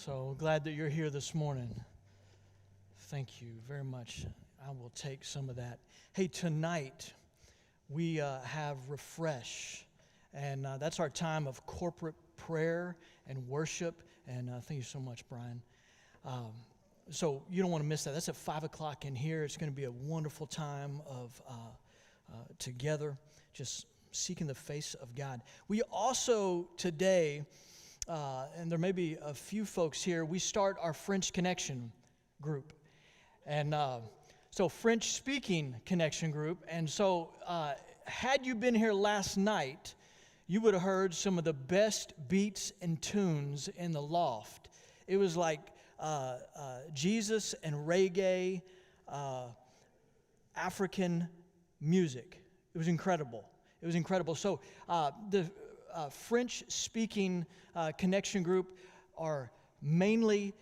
So glad that you're here this morning. Thank you very much. I will take some of that. Hey, tonight we have Refresh, and that's our time of corporate prayer and worship. And thank you so much, Brian. So you don't want to miss that. That's at 5 o'clock in here. It's going to be a wonderful time of together, just seeking the face of God. We also today, and there may be a few folks here, we start our French Connection group. And so French speaking connection group. And so had you been here last night, you would have heard some of the best beats and tunes in the loft. It was like Jesus and reggae, African music. It was incredible. It was incredible. So the French-speaking connection group are mainly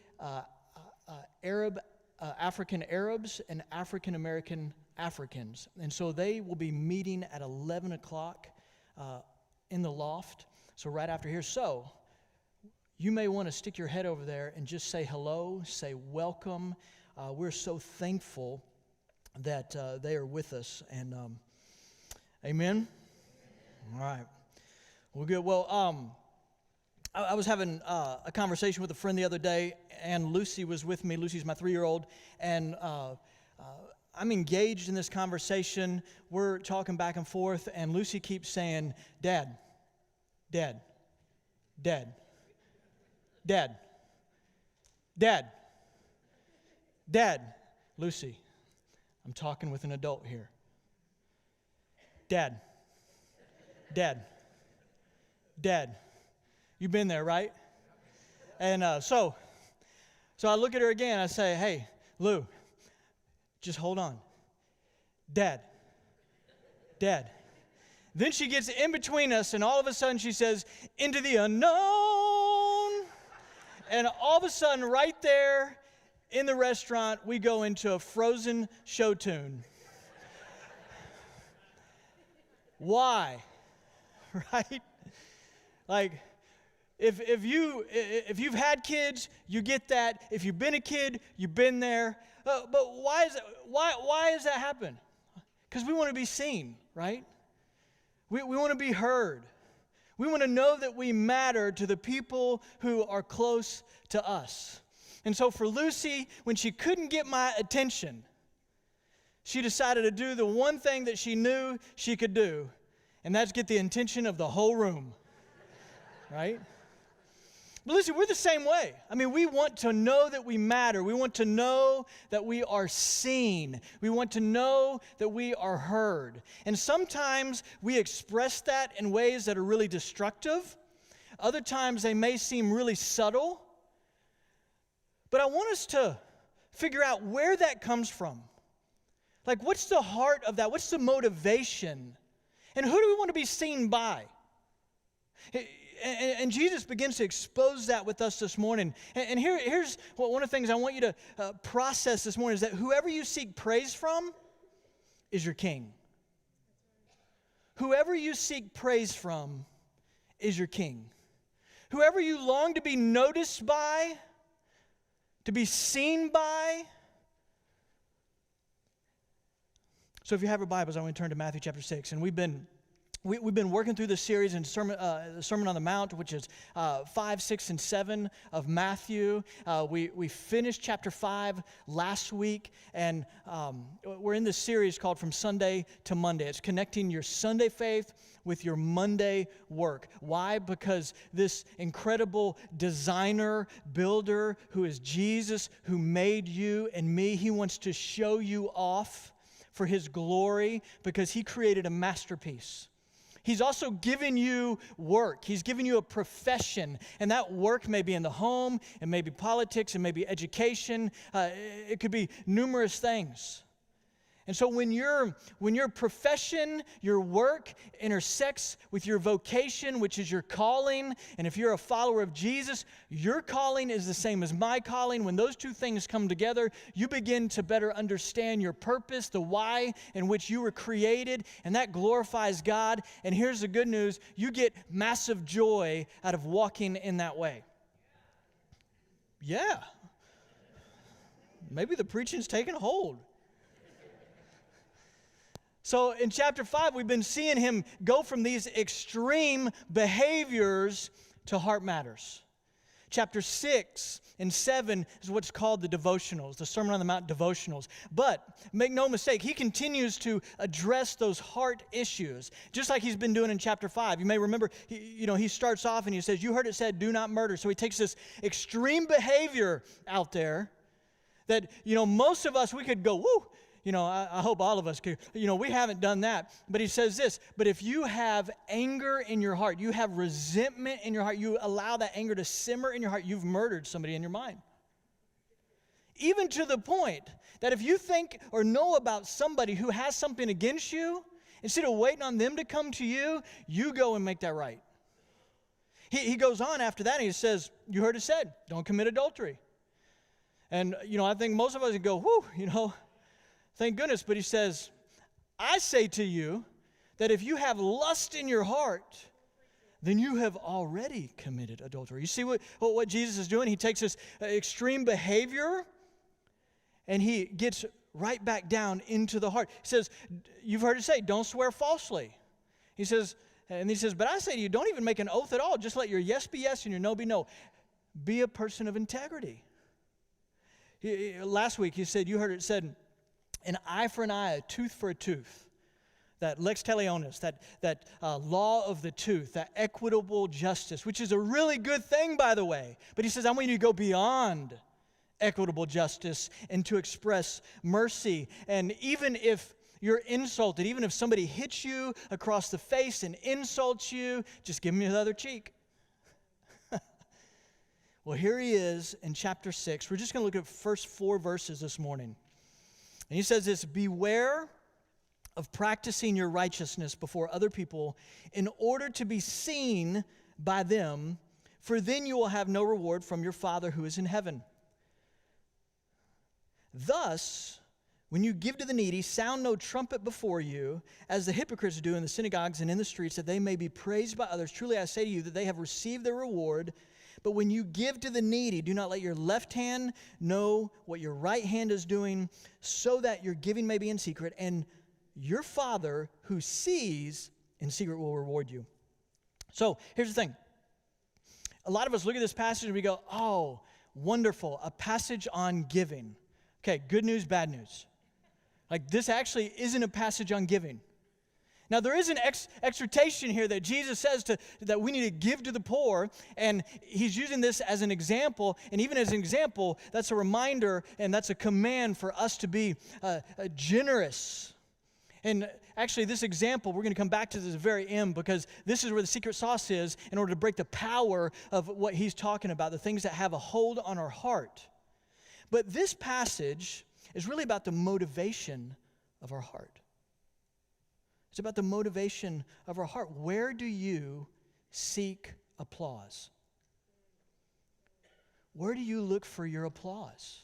African Arabs and African American Africans. And so they will be meeting at 11 o'clock in the loft, so right after here. So you may want to stick your head over there and just say hello, say welcome. We're so thankful that they are with us. And amen? All right. Well, good. Well, I was having a conversation with a friend the other day, and Lucy was with me. Lucy's my 3-year-old, and I'm engaged in this conversation. We're talking back and forth, and Lucy keeps saying, Dad, Dad, Dad, Dad, Dad, Dad. Lucy, I'm talking with an adult here. Dad, Dad, Dad. You've been there, right? And so I look at her again. I say, hey, Lou, just hold on. Dad, Dad. Then she gets in between us, and all of a sudden she says, into the unknown. And all of a sudden, right there in the restaurant, we go into a Frozen show tune. Why? Right? Like, if you've had kids, you get that. If you've been a kid, you've been there. But why does that happen? Because we want to be seen, right? We want to be heard. We want to know that we matter to the people who are close to us. And so for Lucy, when she couldn't get my attention, she decided to do the one thing that she knew she could do, and that's get the attention of the whole room, right? But listen, we're the same way. I mean, we want to know that we matter. We want to know that we are seen. We want to know that we are heard. And sometimes we express that in ways that are really destructive. Other times they may seem really subtle. But I want us to figure out where that comes from. Like, what's the heart of that? What's the motivation? And who do we want to be seen by? And Jesus begins to expose that with us this morning. And here's one of the things I want you to process this morning is that whoever you seek praise from is your king. Whoever you seek praise from is your king. Whoever you long to be noticed by, to be seen by. So if you have your Bibles, I want to turn to Matthew chapter 6. And we've been working through this series in the Sermon on the Mount, which is 5, 6, and 7 of Matthew. We finished chapter 5 last week, and we're in this series called From Sunday to Monday. It's connecting your Sunday faith with your Monday work. Why? Because this incredible designer, builder, who is Jesus, who made you and me, he wants to show you off for his glory because he created a masterpiece. He's also given you work. He's given you a profession, and that work may be in the home, it may be politics, it may be education, it could be numerous things. And so when your profession, your work intersects with your vocation, which is your calling, and if you're a follower of Jesus, your calling is the same as my calling. When those two things come together, you begin to better understand your purpose, the why in which you were created, and that glorifies God. And here's the good news, you get massive joy out of walking in that way. Yeah. Maybe the preaching's taking hold. So in chapter 5, we've been seeing him go from these extreme behaviors to heart matters. Chapter 6 and 7 is what's called the devotionals, the Sermon on the Mount devotionals. But make no mistake, he continues to address those heart issues, just like he's been doing in chapter 5. You may remember, he starts off and he says, you heard it said, do not murder. So he takes this extreme behavior out there that, most of us, we could go, woo. I hope all of us could. We haven't done that. But he says this, but if you have anger in your heart, you have resentment in your heart, you allow that anger to simmer in your heart, you've murdered somebody in your mind. Even to the point that if you think or know about somebody who has something against you, instead of waiting on them to come to you, you go and make that right. He goes on after that and he says, you heard it said, don't commit adultery. And, I think most of us would go, whoo, thank goodness. But he says, I say to you that if you have lust in your heart, then you have already committed adultery. You see what Jesus is doing? He takes this extreme behavior and he gets right back down into the heart. He says, you've heard it say, don't swear falsely. He says, but I say to you, don't even make an oath at all. Just let your yes be yes and your no be no. Be a person of integrity. Last week he said, you heard it said, an eye for an eye, a tooth for a tooth. That lex talionis, that law of the tooth, that equitable justice, which is a really good thing, by the way. But he says, I want you to go beyond equitable justice and to express mercy. And even if you're insulted, even if somebody hits you across the face and insults you, just give them the other cheek. Well, here he is in chapter 6. We're just going to look at the first 4 verses this morning. And he says this, beware of practicing your righteousness before other people in order to be seen by them, for then you will have no reward from your Father who is in heaven. Thus, when you give to the needy, sound no trumpet before you, as the hypocrites do in the synagogues and in the streets, that they may be praised by others. Truly I say to you that they have received their reward. But when you give to the needy, do not let your left hand know what your right hand is doing, so that your giving may be in secret, and your Father who sees in secret will reward you. So here's the thing. A lot of us look at this passage and we go, oh, wonderful, a passage on giving. Okay, good news, bad news. Like, this actually isn't a passage on giving. Now, there is an exhortation here that Jesus says that we need to give to the poor, and he's using this as an example, and even as an example, that's a reminder and that's a command for us to be generous. And actually, this example, we're going to come back to this at the very end, because this is where the secret sauce is in order to break the power of what he's talking about, the things that have a hold on our heart. But this passage is really about the motivation of our heart. It's about the motivation of our heart. Where do you seek applause? Where do you look for your applause?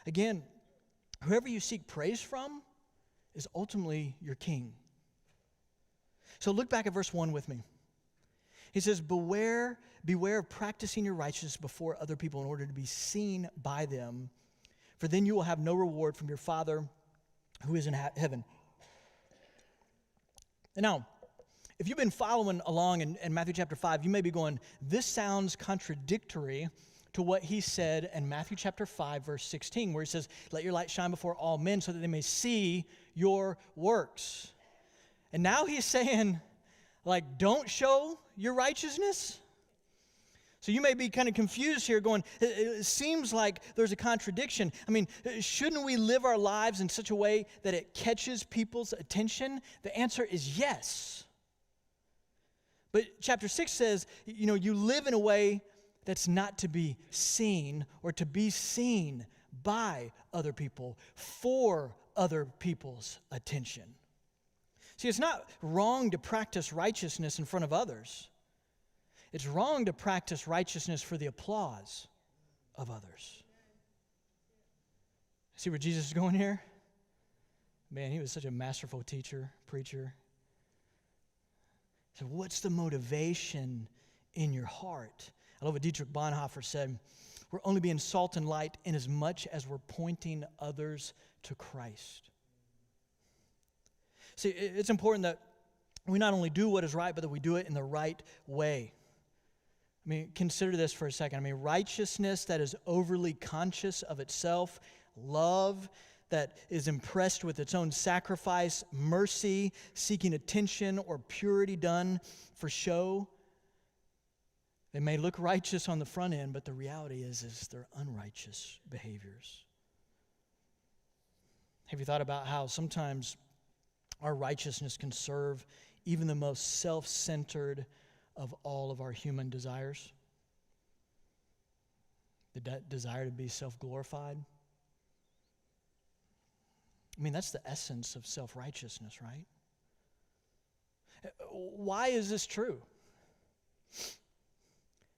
Again, whoever you seek praise from is ultimately your king. So look back at verse 1 with me. He says, beware of practicing your righteousness before other people in order to be seen by them, for then you will have no reward from your Father who is in heaven. And now, if you've been following along in Matthew chapter 5, you may be going, this sounds contradictory to what he said in Matthew chapter 5, verse 16, where he says, let your light shine before all men so that they may see your works. And now he's saying, don't show your righteousness. So you may be kind of confused here going, it seems like there's a contradiction. I mean, shouldn't we live our lives in such a way that it catches people's attention? The answer is yes. But chapter 6 says, you live in a way that's not to be seen or to be seen by other people for other people's attention. See, it's not wrong to practice righteousness in front of others. It's wrong to practice righteousness for the applause of others. See where Jesus is going here? Man, he was such a masterful teacher, preacher. So what's the motivation in your heart? I love what Dietrich Bonhoeffer said. We're only being salt and light in as much as we're pointing others to Christ. See, it's important that we not only do what is right, but that we do it in the right way. I mean, consider this for a second. I mean, righteousness that is overly conscious of itself, love that is impressed with its own sacrifice, mercy, seeking attention, or purity done for show. They may look righteous on the front end, but the reality is they're unrighteous behaviors. Have you thought about how sometimes our righteousness can serve even the most self-centered of all of our human desires? The desire to be self-glorified. I mean, that's the essence of self-righteousness, right? Why is this true?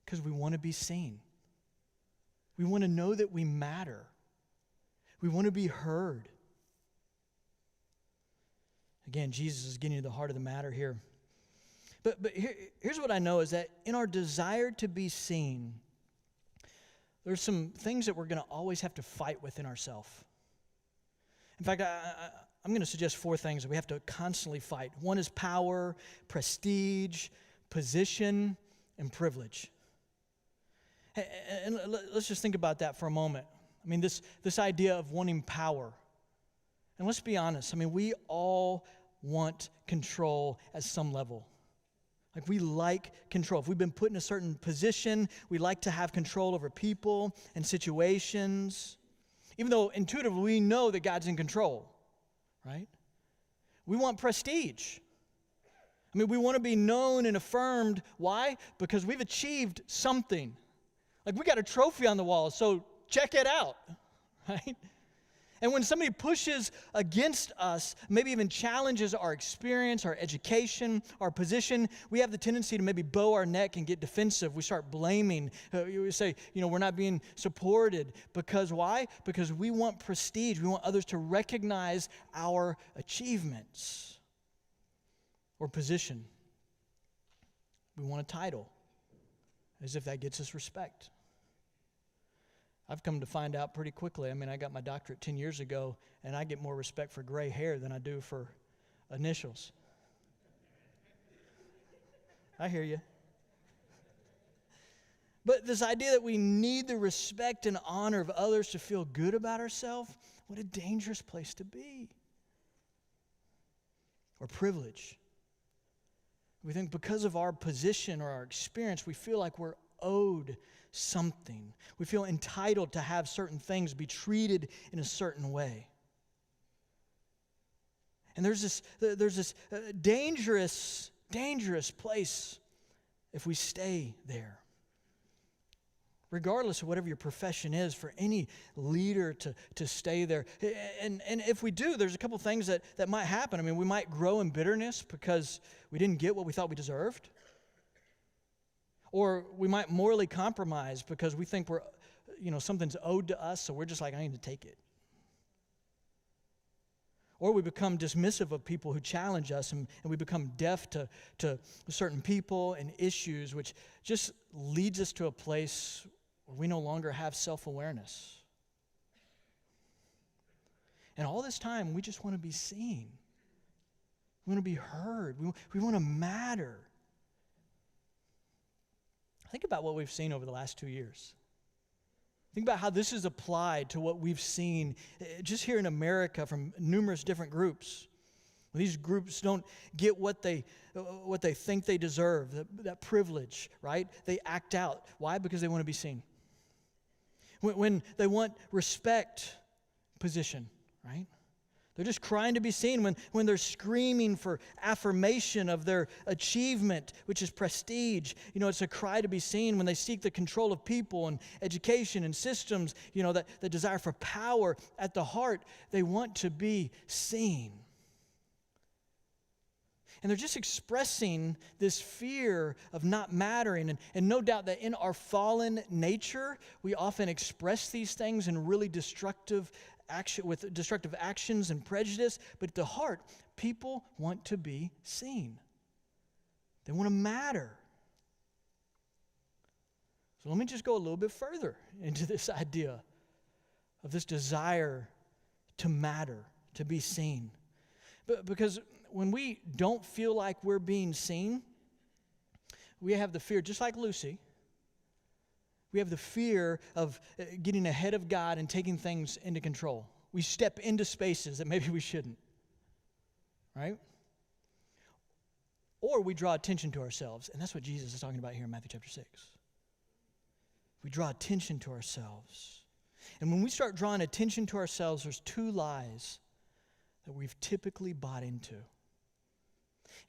Because we want to be seen. We want to know that we matter. We want to be heard. Again, Jesus is getting to the heart of the matter here. But here's what I know is that in our desire to be seen, there's some things that we're going to always have to fight within ourselves. In fact, I'm going to suggest 4 things that we have to constantly fight. One is power, prestige, position, and privilege. And let's just think about that for a moment. I mean, this idea of wanting power. And let's be honest. I mean, we all want control at some level. Like, we like control. If we've been put in a certain position, we like to have control over people and situations. Even though intuitively we know that God's in control, right? We want prestige. I mean, we want to be known and affirmed. Why? Because we've achieved something. Like, we got a trophy on the wall, so check it out, right? And when somebody pushes against us, maybe even challenges our experience, our education, our position, we have the tendency to maybe bow our neck and get defensive. We start blaming. We say, we're not being supported. Because why? Because we want prestige. We want others to recognize our achievements or position. We want a title, as if that gets us respect. I've come to find out pretty quickly. I mean, I got my doctorate 10 years ago, and I get more respect for gray hair than I do for initials. I hear you. But this idea that we need the respect and honor of others to feel good about ourselves, what a dangerous place to be. Or privilege. We think because of our position or our experience, we feel like we're owed something. We feel entitled to have certain things, be treated in a certain way. And there's this dangerous place if we stay there. Regardless of whatever your profession is, for any leader to stay there. And if we do, there's a couple things that might happen. I mean, we might grow in bitterness because we didn't get what we thought we deserved. Or we might morally compromise because we think something's owed to us, so we're just like, I need to take it. Or we become dismissive of people who challenge us, and we become deaf to certain people and issues, which just leads us to a place where we no longer have self-awareness. And all this time, we just want to be seen. We want to be heard. We want to matter. Think about what we've seen over the last 2 years. Think about how this is applied to what we've seen just here in America from numerous different groups. These groups don't get what they think they deserve, that privilege, right? They act out. Why? Because they want to be seen. When they want respect, position, right? They're just crying to be seen when they're screaming for affirmation of their achievement, which is prestige. It's a cry to be seen when they seek the control of people and education and systems, that the desire for power at the heart. They want to be seen. And they're just expressing this fear of not mattering. And no doubt that in our fallen nature, we often express these things in really destructive actions and prejudice, but at the heart, people want to be seen. They want to matter. So let me just go a little bit further into this idea of this desire to matter, to be seen. Because when we don't feel like we're being seen, we have the fear, just like Lucy, we have the fear of getting ahead of God and taking things into control. We step into spaces that maybe we shouldn't, right? Or we draw attention to ourselves, and that's what Jesus is talking about here in Matthew chapter 6. We draw attention to ourselves. And when we start drawing attention to ourselves, there's two lies that we've typically bought into.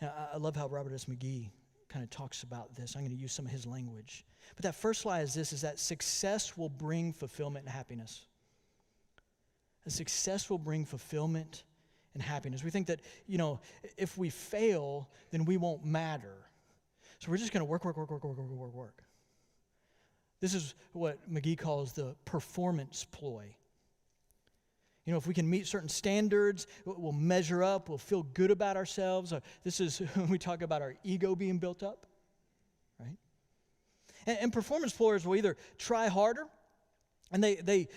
And I love how Robert S. McGee kind of talks about this. I'm going to use some of his language. But that first lie is this, is that success will bring fulfillment and happiness. That success will bring fulfillment and happiness. We think that, if we fail, then we won't matter. So we're just going to work. This is what McGee calls the performance ploy. If we can meet certain standards, we'll measure up, we'll feel good about ourselves. This is when we talk about our ego being built up, right? And performance ployers will either try harder, and they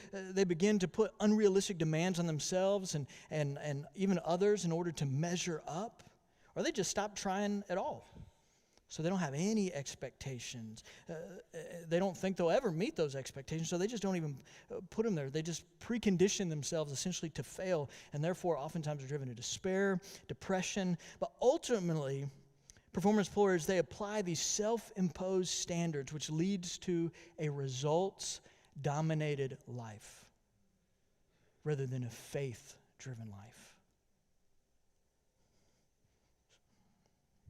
begin to put unrealistic demands on themselves and even others in order to measure up, or they just stop trying at all. So they don't have any expectations. They don't think they'll ever meet those expectations, so they just don't even put them there. They just precondition themselves essentially to fail, and therefore oftentimes are driven to despair, depression. But ultimately, performance ployers, they apply these self-imposed standards, which leads to a results-dominated life rather than a faith-driven life.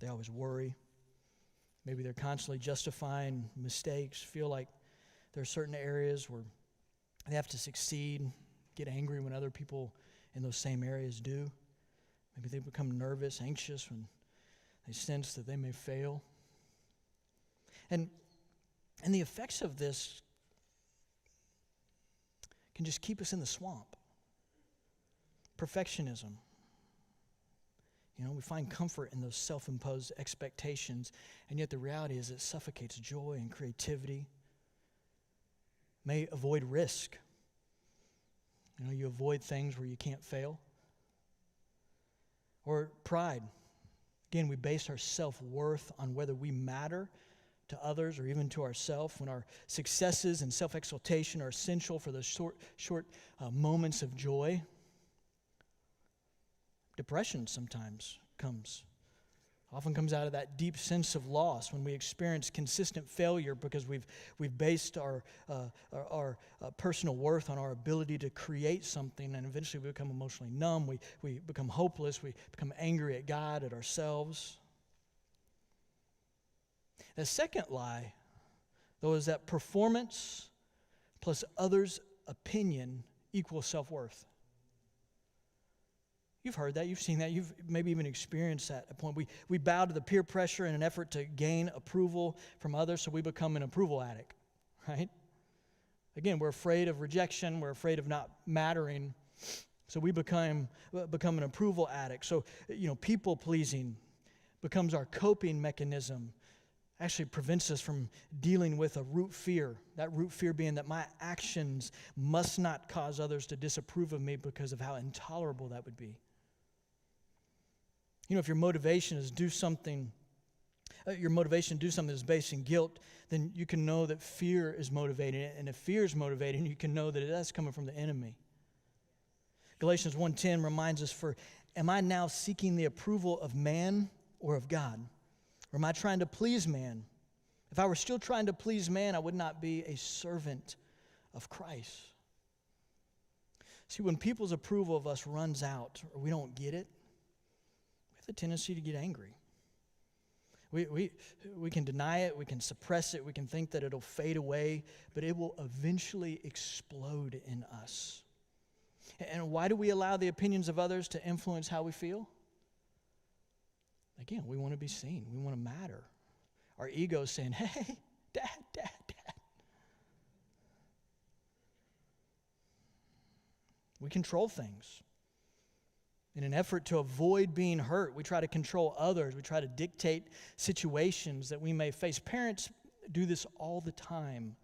They always worry. Maybe they're constantly justifying mistakes, feel like there are certain areas where they have to succeed, get angry when other people in those same areas do. Maybe they become nervous, anxious when they sense that they may fail. And the effects of this can just keep us in the swamp. Perfectionism. We find comfort in those self-imposed expectations, and yet the reality is it suffocates joy and creativity. May avoid risk. You avoid things where you can't fail. Or pride. Again, we base our self-worth on whether we matter to others or even to ourselves, when our successes and self-exaltation are essential for those short moments of joy. Depression sometimes often comes out of that deep sense of loss when we experience consistent failure because we've based our personal worth on our ability to create something, and eventually we become emotionally numb, we become hopeless, we become angry at God, at ourselves. The second lie, though, is that performance plus others' opinion equals self-worth. You've heard that, you've seen that, you've maybe even experienced that at a point. We bow to the peer pressure in an effort to gain approval from others, so we become an approval addict, right? Again, we're afraid of rejection, we're afraid of not mattering, so we become an approval addict. So, people-pleasing becomes our coping mechanism. Actually prevents us from dealing with a root fear. That root fear being that my actions must not cause others to disapprove of me because of how intolerable that would be. If your motivation is to do something that's based in guilt, then you can know that fear is motivating it. And if fear is motivating, you can know that that's coming from the enemy. Galatians 1:10 reminds us, "For am I now seeking the approval of man or of God? Or am I trying to please man? If I were still trying to please man, I would not be a servant of Christ." See, when people's approval of us runs out or we don't get it, we have the tendency to get angry. We can deny it, we can suppress it, we can think that it'll fade away, but it will eventually explode in us. And why do we allow the opinions of others to influence how we feel? Again, we want to be seen. We want to matter. Our ego is saying, "Hey, Dad. We control things. In an effort to avoid being hurt, we try to control others. We try to dictate situations that we may face. Parents do this all the time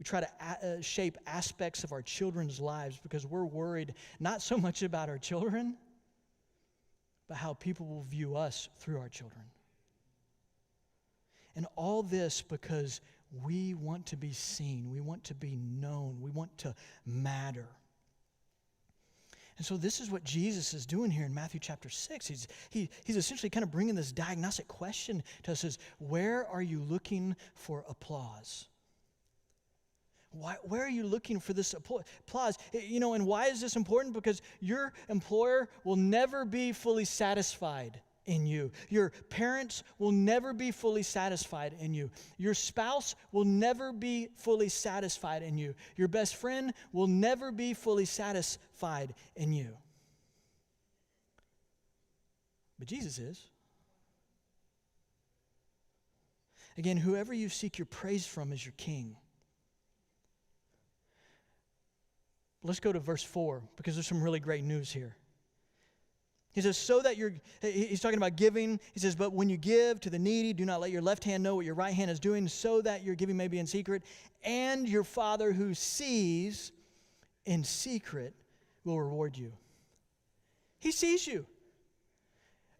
We try to shape aspects of our children's lives because we're worried not so much about our children, but how people will view us through our children. And all this because we want to be seen, we want to be known, we want to matter. And so this is what Jesus is doing here in Matthew chapter 6. He's essentially kind of bringing this diagnostic question to us: is where are you looking for applause? Where are you looking for this applause? And why is this important? Because your employer will never be fully satisfied in you. Your parents will never be fully satisfied in you. Your spouse will never be fully satisfied in you. Your best friend will never be fully satisfied in you. But Jesus is. Again, whoever you seek your praise from is your king. Let's go to verse 4 because there's some really great news here. He says, he's talking about giving. He says, but when you give to the needy, do not let your left hand know what your right hand is doing, so that your giving may be in secret. And your Father who sees in secret will reward you. He sees you.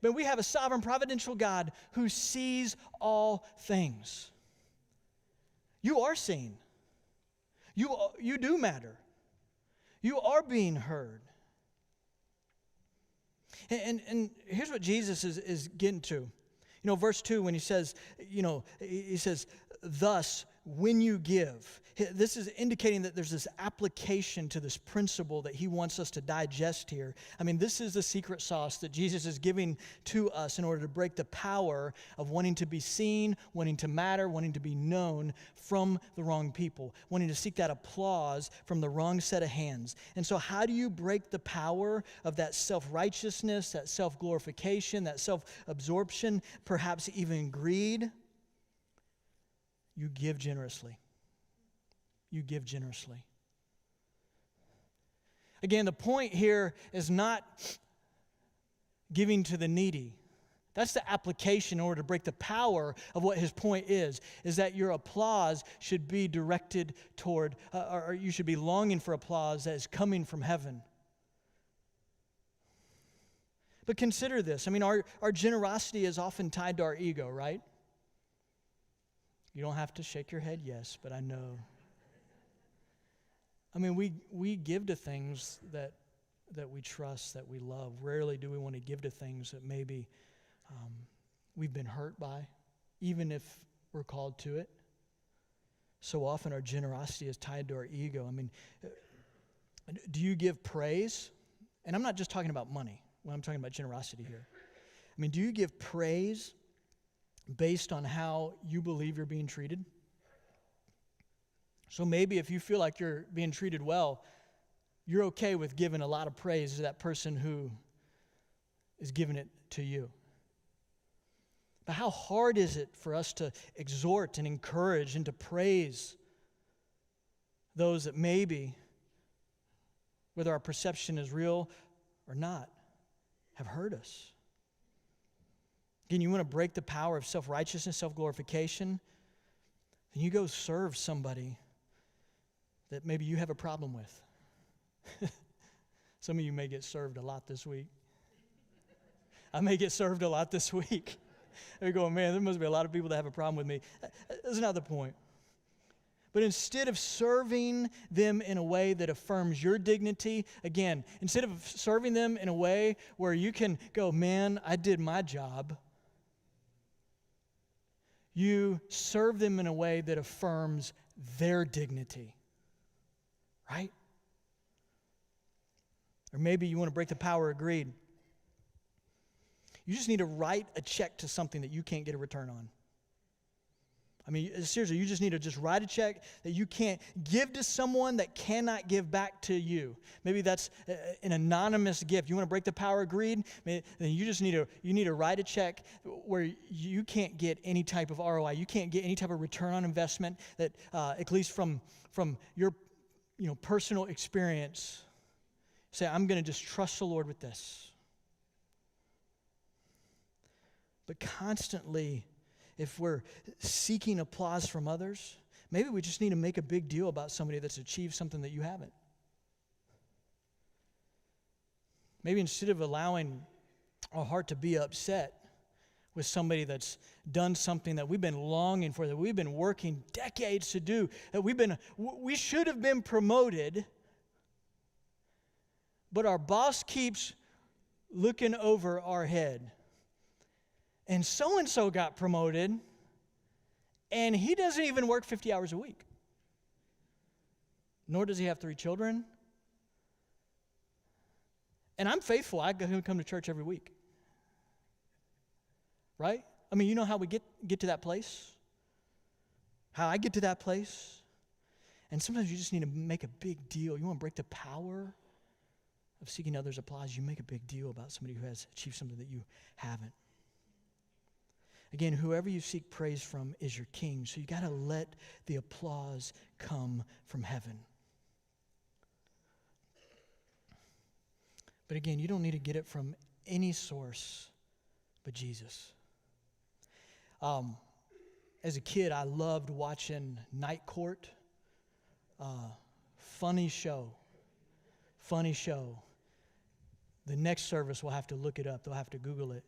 But we have a sovereign, providential God who sees all things. You are seen. You do matter. You are being heard. And here's what Jesus is getting to. Verse 2, when he says, thus, when you give. This is indicating that there's this application to this principle that he wants us to digest here. I mean, this is the secret sauce that Jesus is giving to us in order to break the power of wanting to be seen, wanting to matter, wanting to be known from the wrong people, wanting to seek that applause from the wrong set of hands. And so how do you break the power of that self-righteousness, that self-glorification, that self-absorption, perhaps even greed? You give generously. You give generously. Again, the point here is not giving to the needy. That's the application in order to break the power of what his point is that your applause should be directed toward, or you should be longing for applause that is coming from heaven. But consider this. I mean, our generosity is often tied to our ego, right? You don't have to shake your head yes, but I know. I mean, we give to things that we trust, that we love. Rarely do we want to give to things that maybe we've been hurt by, even if we're called to it. So often our generosity is tied to our ego. I mean, do you give praise? And I'm not just talking about money when I'm talking about generosity here. I mean, do you give praise based on how you believe you're being treated? So maybe if you feel like you're being treated well, you're okay with giving a lot of praise to that person who is giving it to you. But how hard is it for us to exhort and encourage and to praise those that maybe, whether our perception is real or not, have hurt us? Again, you want to break the power of self-righteousness, self-glorification, then you go serve somebody that maybe you have a problem with. Some of you may get served a lot this week. I may get served a lot this week. They're going, man, there must be a lot of people that have a problem with me. That's not the point. But instead of serving them in a way that affirms your dignity, again, instead of serving them in a way where you can go, man, I did my job, you serve them in a way that affirms their dignity. Right? Or maybe you want to break the power of greed. You just need to write a check to something that you can't get a return on. I mean, seriously, you just need to just write a check that you can't give to someone that cannot give back to you. Maybe that's an anonymous gift. You want to break the power of greed? Then you just need to write a check where you can't get any type of ROI. You can't get any type of return on investment that, at least from your personal experience, say, I'm going to just trust the Lord with this. But constantly, if we're seeking applause from others, Maybe we just need to make a big deal about somebody that's achieved something that you haven't. Maybe instead of allowing our heart to be upset with somebody that's done something that we've been longing for, that we've been working decades to do, that we should have been promoted, but our boss keeps looking over our head. And so-and-so got promoted, and he doesn't even work 50 hours a week. Nor does he have 3 children. And I'm faithful. I come to church every week. Right? I mean, you know how we get to that place? How I get to that place? And sometimes you just need to make a big deal. You want to break the power of seeking others' applause. You make a big deal about somebody who has achieved something that you haven't. Again, whoever you seek praise from is your king. So you got to let the applause come from heaven. But again, you don't need to get it from any source but Jesus. As a kid, I loved watching Night Court. Funny show. The next service will have to look it up. They'll have to Google it.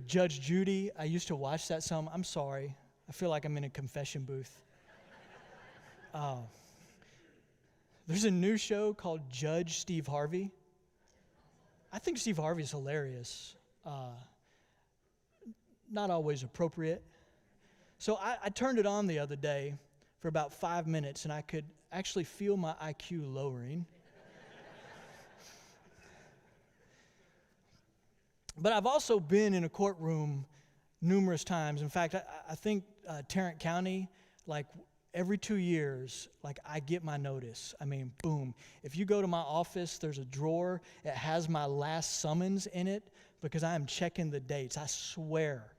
Judge Judy, I used to watch that some. I'm sorry. I feel like I'm in a confession booth. There's a new show called Judge Steve Harvey. I think Steve Harvey's hilarious. Not always appropriate. So I turned it on the other day for about 5 minutes, and I could actually feel my IQ lowering. But I've also been in a courtroom numerous times. In fact, I think Tarrant County, every 2 years, I get my notice. I mean, boom. If you go to my office, there's a drawer. It has my last summons in it because I am checking the dates. I swear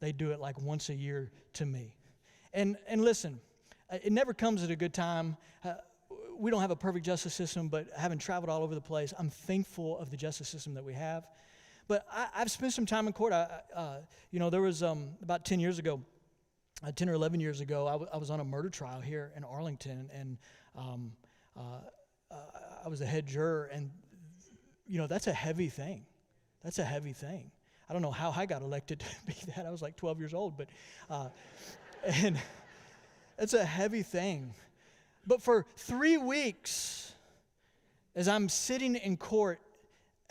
they do it once a year to me. And listen, it never comes at a good time. We don't have a perfect justice system, but having traveled all over the place, I'm thankful of the justice system that we have. But I've spent some time in court. There was about 10 years ago, 10 or 11 years ago, I was on a murder trial here in Arlington, and I was a head juror, and, that's a heavy thing. That's a heavy thing. I don't know how I got elected to be that. I was 12 years old, but, and it's a heavy thing. But for 3 weeks, as I'm sitting in court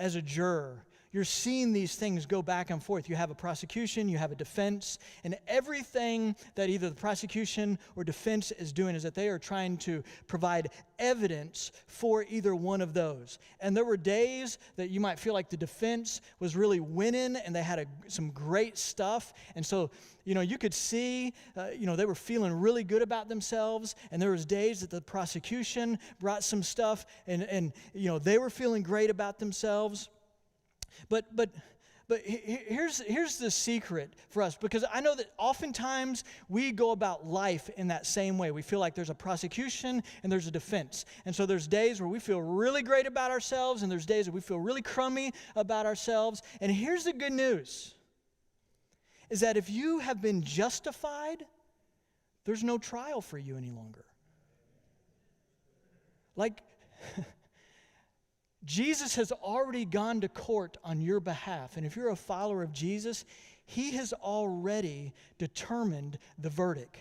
as a juror, you're seeing these things go back and forth. You have a prosecution, you have a defense, and everything that either the prosecution or defense is doing is that they are trying to provide evidence for either one of those. And there were days that you might feel like the defense was really winning and they had some great stuff. And so, you could see, they were feeling really good about themselves. And there was days that the prosecution brought some stuff and they were feeling great about themselves. But here's the secret for us, because I know that oftentimes we go about life in that same way. We feel like there's a prosecution and there's a defense. And so there's days where we feel really great about ourselves, and there's days that we feel really crummy about ourselves. And here's the good news, is that if you have been justified, there's no trial for you any longer. Jesus has already gone to court on your behalf. And if you're a follower of Jesus, he has already determined the verdict.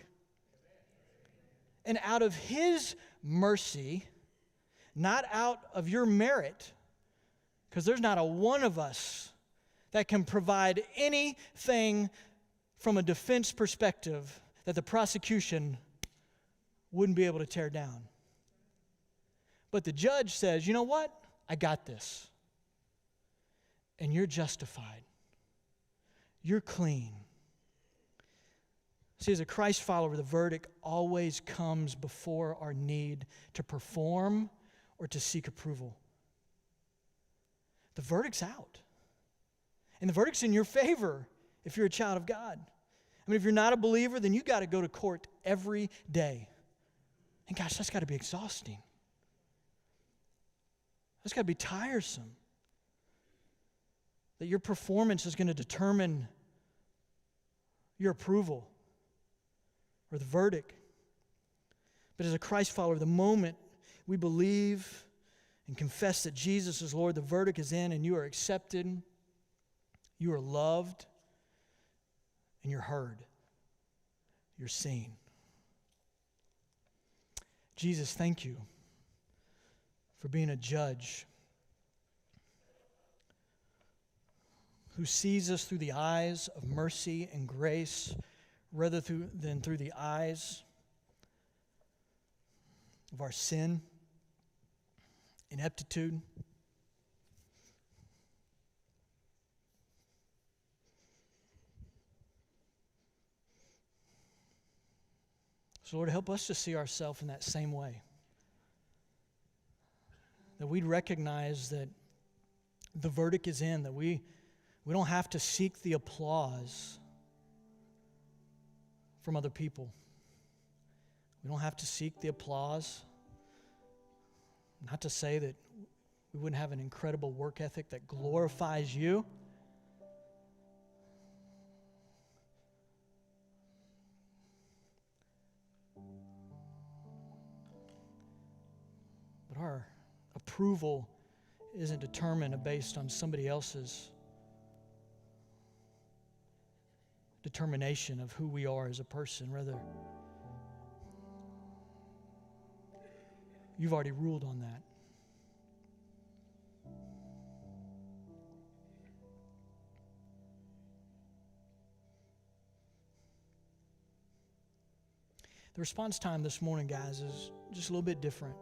And out of his mercy, not out of your merit, because there's not a one of us that can provide anything from a defense perspective that the prosecution wouldn't be able to tear down. But the judge says, you know what? I got this. And you're justified. You're clean. See, as a Christ follower, the verdict always comes before our need to perform or to seek approval. The verdict's out. And the verdict's in your favor if you're a child of God. I mean, if you're not a believer, then you got to go to court every day. And gosh, that's got to be exhausting. That's got to be tiresome. That your performance is going to determine your approval or the verdict. But as a Christ follower, the moment we believe and confess that Jesus is Lord, the verdict is in and you are accepted, you are loved, and you're heard. You're seen. Jesus, thank you for being a judge who sees us through the eyes of mercy and grace rather than through the eyes of our sin, ineptitude. So Lord, help us to see ourselves in that same way. That we'd recognize that the verdict is in, that we don't have to seek the applause from other people. We don't have to seek the applause. Not to say that we wouldn't have an incredible work ethic that glorifies you. But our approval isn't determined based on somebody else's determination of who we are as a person. Rather, you've already ruled on that. The response time this morning, guys, is just a little bit different.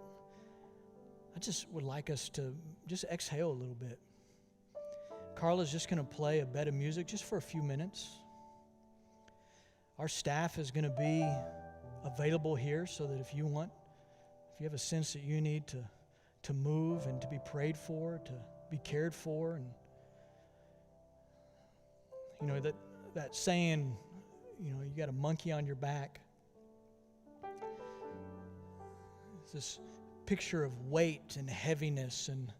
I just would like us to just exhale a little bit. Carla's just going to play a bed of music just for a few minutes. Our staff is going to be available here so that if you have a sense that you need to move and to be prayed for, to be cared for, and you know that saying, you got a monkey on your back. It's this picture of weight and heaviness, and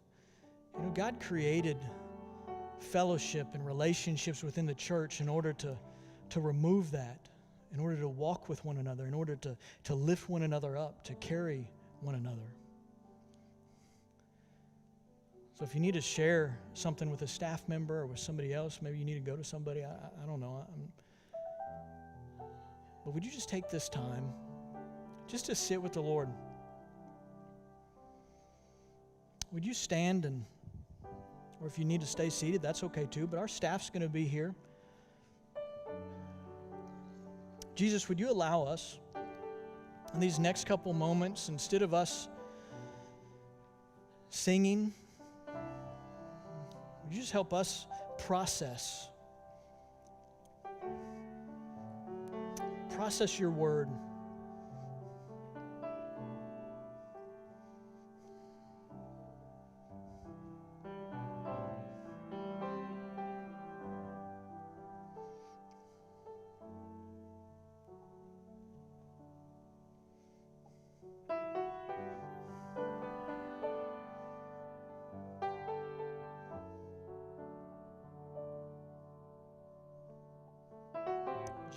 God created fellowship and relationships within the church in order to remove that, in order to walk with one another, in order to lift one another up, to carry one another. So if you need to share something with a staff member or with somebody else, maybe you need to go to somebody, I don't know. But would you just take this time just to sit with the Lord? Would you stand, or if you need to stay seated, that's okay too, but our staff's going to be here. Jesus, would you allow us in these next couple moments, instead of us singing, would you just help us process your word?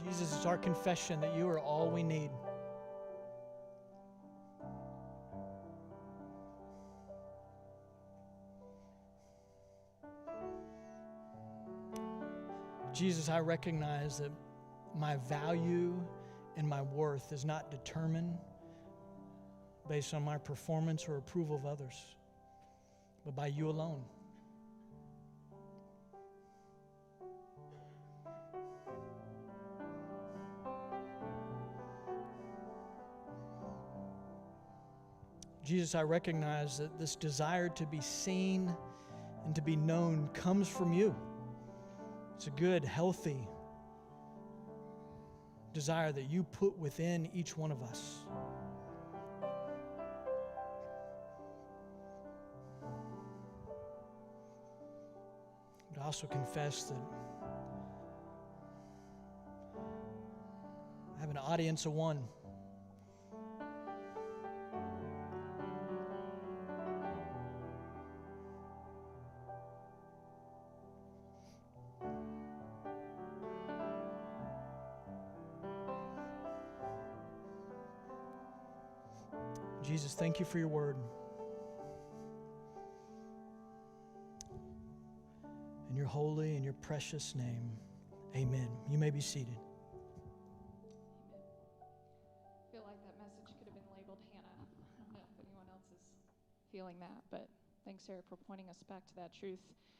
Jesus, it's our confession that you are all we need. Jesus, I recognize that my value and my worth is not determined based on my performance or approval of others, but by you alone. Jesus, I recognize that this desire to be seen and to be known comes from you. It's a good, healthy desire that you put within each one of us. But I also confess that I have an audience of one. Jesus, thank you for your word. In your holy and your precious name, amen. You may be seated. I feel like that message could have been labeled Hannah. I don't know if anyone else is feeling that, but thanks, Eric, for pointing us back to that truth.